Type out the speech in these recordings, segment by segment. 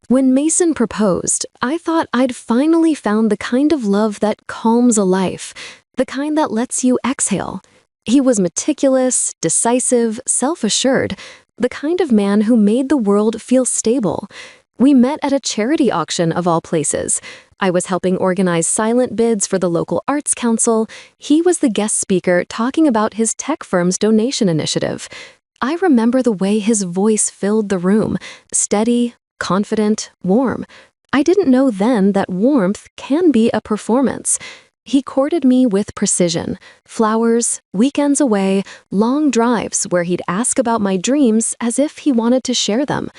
When Mason proposed, I thought I'd finally found the kind of love that calms a life, the kind that lets you exhale. He was meticulous, decisive, self-assured, the kind of man who made the world feel stable. We met at a charity auction of all places. I was helping organize silent bids for the local arts council. He was the guest speaker talking about his tech firm's donation initiative. I remember the way his voice filled the room, steady, confident, warm. I didn't know then that warmth can be a performance. He courted me with precision, flowers, weekends away, long drives where he'd ask about my dreams as if he wanted to share them.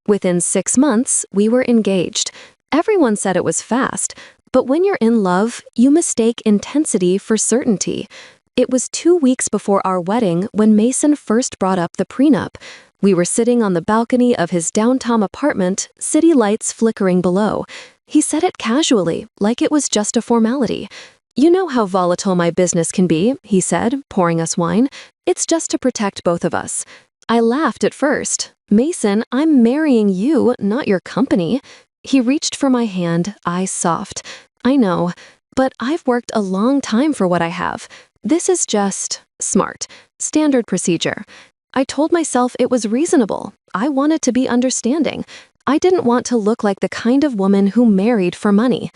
Within 6 months, we were engaged. Everyone said it was fast, but when you're in love, you mistake intensity for certainty. It was 2 weeks before our wedding when Mason first brought up the prenup. We were sitting on the balcony of his downtown apartment, city lights flickering below. He said it casually, like it was just a formality. "You know how volatile my business can be," he said, pouring us wine. "It's just to protect both of us." I laughed at first. "Mason, I'm marrying you, not your company." He reached for my hand, eyes soft. "I know, but I've worked a long time for what I have. This is just smart, standard procedure." I told myself it was reasonable. I wanted to be understanding. I didn't want to look like the kind of woman who married for money.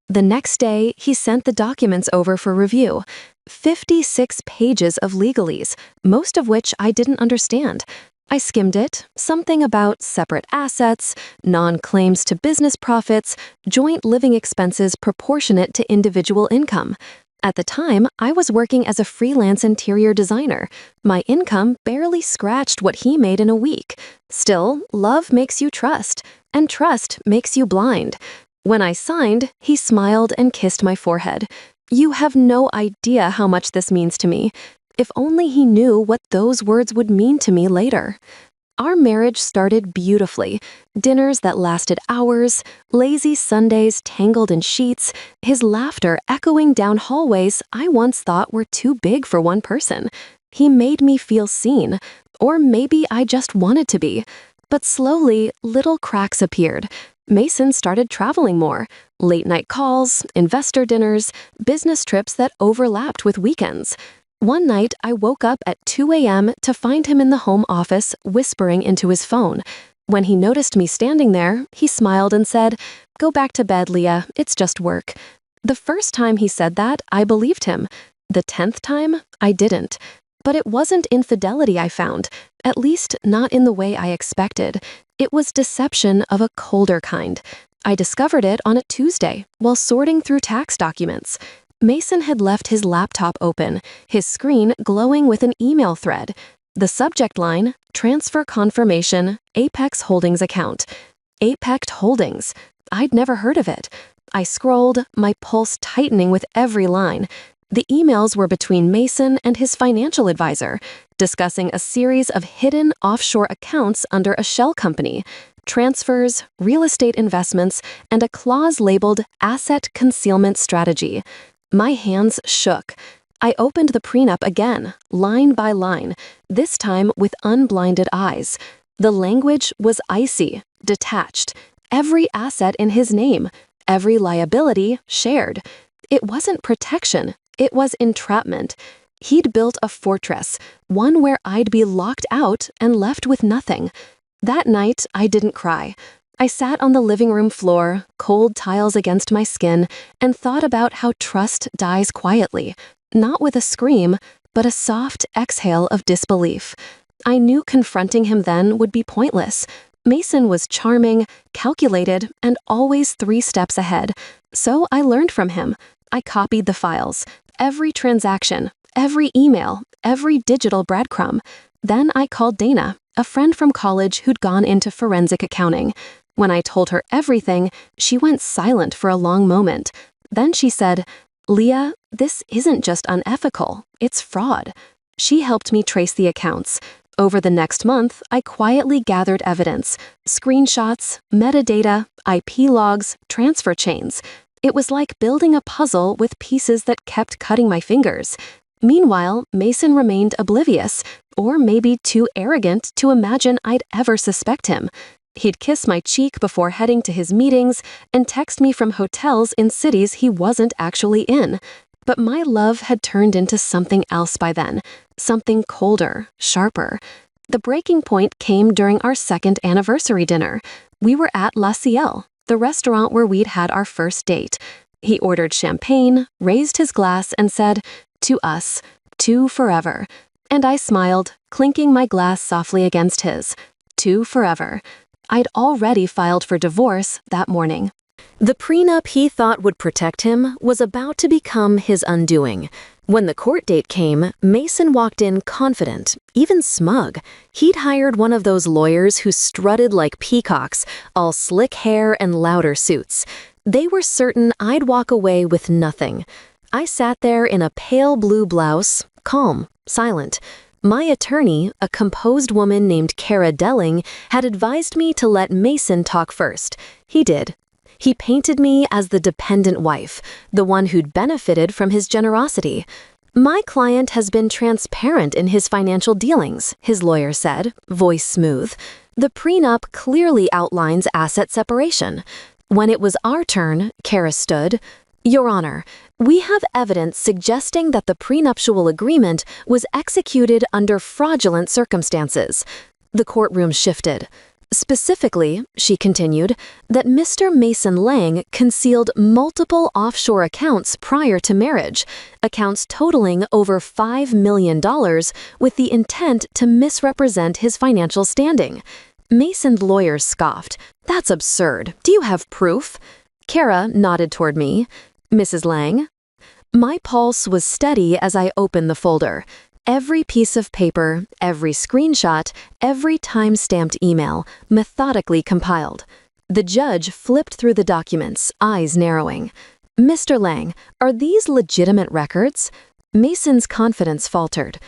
The next day, he sent the documents over for review. 56 pages of legalese, most of which I didn't understand. I skimmed it, something about separate assets, non-claims to business profits, joint living expenses proportionate to individual income. At the time, I was working as a freelance interior designer. My income barely scratched what he made in a week. Still, love makes you trust, and trust makes you blind. When I signed, he smiled and kissed my forehead. "You have no idea how much this means to me." If only he knew what those words would mean to me later. Our marriage started beautifully. Dinners that lasted hours, lazy Sundays tangled in sheets, his laughter echoing down hallways I once thought were too big for one person. He made me feel seen, or maybe I just wanted to be. But slowly, little cracks appeared. Mason started traveling more. Late-night calls, investor dinners, business trips that overlapped with weekends. One night, I woke up at 2 a.m. to find him in the home office, whispering into his phone. When he noticed me standing there, he smiled and said, "Go back to bed, Leah, it's just work." The first time he said that, I believed him. The 10th time, I didn't. But it wasn't infidelity I found, at least not in the way I expected. It was deception of a colder kind. I discovered it on a Tuesday while sorting through tax documents. Mason had left his laptop open, his screen glowing with an email thread. The subject line, "Transfer Confirmation, Apex Holdings Account." Apex Holdings. I'd never heard of it. I scrolled, my pulse tightening with every line. The emails were between Mason and his financial advisor, discussing a series of hidden offshore accounts under a shell company, transfers, real estate investments, and a clause labeled Asset Concealment Strategy. My hands shook. I opened the prenup again, line by line, this time with unblinded eyes. The language was icy, detached. Every asset in his name, every liability shared. It wasn't protection, it was entrapment. He'd built a fortress, one where I'd be locked out and left with nothing. That night, I didn't cry. I sat on the living room floor, cold tiles against my skin, and thought about how trust dies quietly, not with a scream, but a soft exhale of disbelief. I knew confronting him then would be pointless. Mason was charming, calculated, and always 3 steps ahead. So I learned from him. I copied the files, every transaction, every email, every digital breadcrumb. Then I called Dana, a friend from college who'd gone into forensic accounting. When I told her everything, she went silent for a long moment. Then she said, "Leah, this isn't just unethical, it's fraud." She helped me trace the accounts. Over the next month, I quietly gathered evidence, screenshots, metadata, IP logs, transfer chains. It was like building a puzzle with pieces that kept cutting my fingers. Meanwhile, Mason remained oblivious, or maybe too arrogant to imagine I'd ever suspect him. He'd kiss my cheek before heading to his meetings and text me from hotels in cities he wasn't actually in. But my love had turned into something else by then, something colder, sharper. The breaking point came during our second anniversary dinner. We were at La Ciel, the restaurant where we'd had our first date. He ordered champagne, raised his glass, and said, "To us, two forever." And I smiled, clinking my glass softly against his. Two forever. I'd already filed for divorce that morning. The prenup he thought would protect him was about to become his undoing. When the court date came, Mason walked in confident, even smug. He'd hired one of those lawyers who strutted like peacocks, all slick hair and louder suits. They were certain I'd walk away with nothing. I sat there in a pale blue blouse, calm, silent. My attorney, a composed woman named Cara Delling, had advised me to let Mason talk first. He did. He painted me as the dependent wife, the one who'd benefited from his generosity. "My client has been transparent in his financial dealings," his lawyer said, voice smooth. "The prenup clearly outlines asset separation." When it was our turn, Cara stood. "Your Honor, we have evidence suggesting that the prenuptial agreement was executed under fraudulent circumstances." The courtroom shifted. "Specifically," she continued, "that Mr. Mason Lang concealed multiple offshore accounts prior to marriage, accounts totaling over $5 million with the intent to misrepresent his financial standing." Mason's lawyer scoffed. "That's absurd. Do you have proof?" Cara nodded toward me. "Mrs. Lang?" My pulse was steady as I opened the folder. Every piece of paper, every screenshot, every time-stamped email, methodically compiled. The judge flipped through the documents, eyes narrowing. "Mr. Lang, are these legitimate records?" Mason's confidence faltered.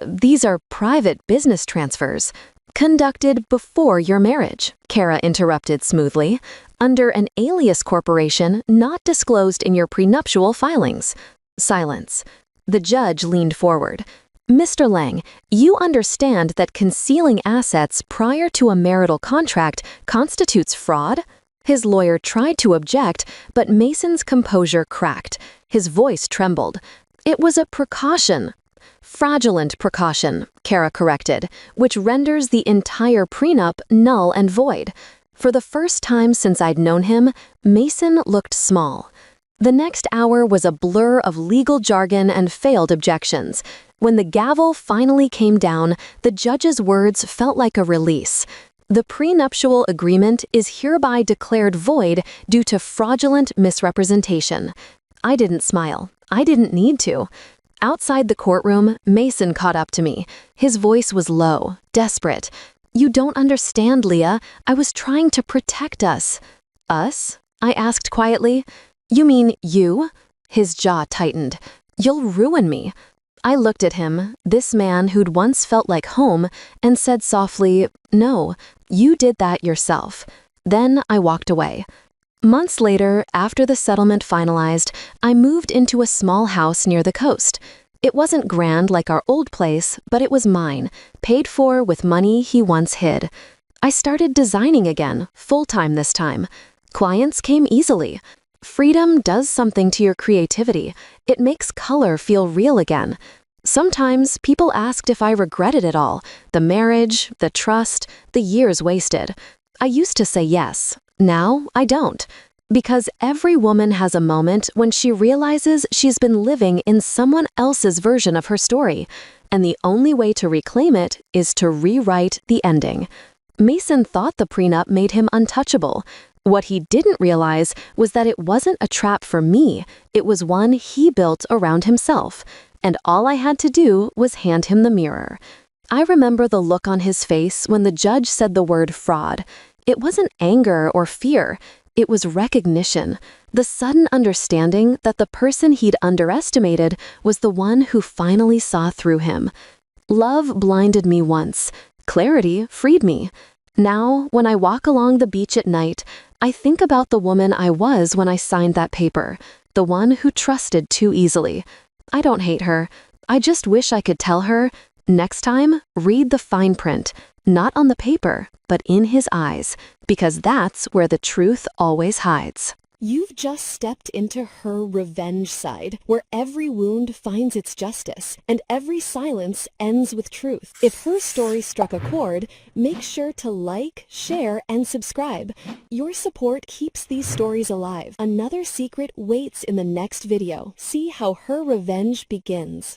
These are private business transfers." "Conducted before your marriage," Cara interrupted smoothly, "under an alias corporation not disclosed in your prenuptial filings." Silence. The judge leaned forward. "Mr. Lang, you understand that concealing assets prior to a marital contract constitutes fraud?" His lawyer tried to object, but Mason's composure cracked. His voice trembled. "It was a precaution." "Fraudulent precaution," Cara corrected, "which renders the entire prenup null and void." For the first time since I'd known him, Mason looked small. The next hour was a blur of legal jargon and failed objections. When the gavel finally came down, the judge's words felt like a release. "The prenuptial agreement is hereby declared void due to fraudulent misrepresentation." I didn't smile. I didn't need to. Outside the courtroom, Mason caught up to me. His voice was low, desperate. "You don't understand, Leah. I was trying to protect us." "Us?" I asked quietly. "You mean you?" His jaw tightened. "You'll ruin me." I looked at him, this man who'd once felt like home, and said softly, "No, you did that yourself." Then I walked away. Months later, after the settlement finalized, I moved into a small house near the coast. It wasn't grand like our old place, but it was mine, paid for with money he once hid. I started designing again, full-time this time. Clients came easily. Freedom does something to your creativity. It makes color feel real again. Sometimes people asked if I regretted it all, the marriage, the trust, the years wasted. I used to say yes. Now I don't. Because every woman has a moment when she realizes she's been living in someone else's version of her story, and the only way to reclaim it is to rewrite the ending. Mason thought the prenup made him untouchable. What he didn't realize was that it wasn't a trap for me, it was one he built around himself, and all I had to do was hand him the mirror. I remember the look on his face when the judge said the word fraud. It wasn't anger or fear, it was recognition, the sudden understanding that the person he'd underestimated was the one who finally saw through him. Love blinded me once, clarity freed me. Now, when I walk along the beach at night, I think about the woman I was when I signed that paper, the one who trusted too easily. I don't hate her. I just wish I could tell her, next time, read the fine print. Not on the paper, but in his eyes, because that's where the truth always hides. You've just stepped into her revenge side, where every wound finds its justice, and every silence ends with truth. If her story struck a chord, make sure to like, share, and subscribe. Your support keeps these stories alive. Another secret waits in the next video. See how her revenge begins.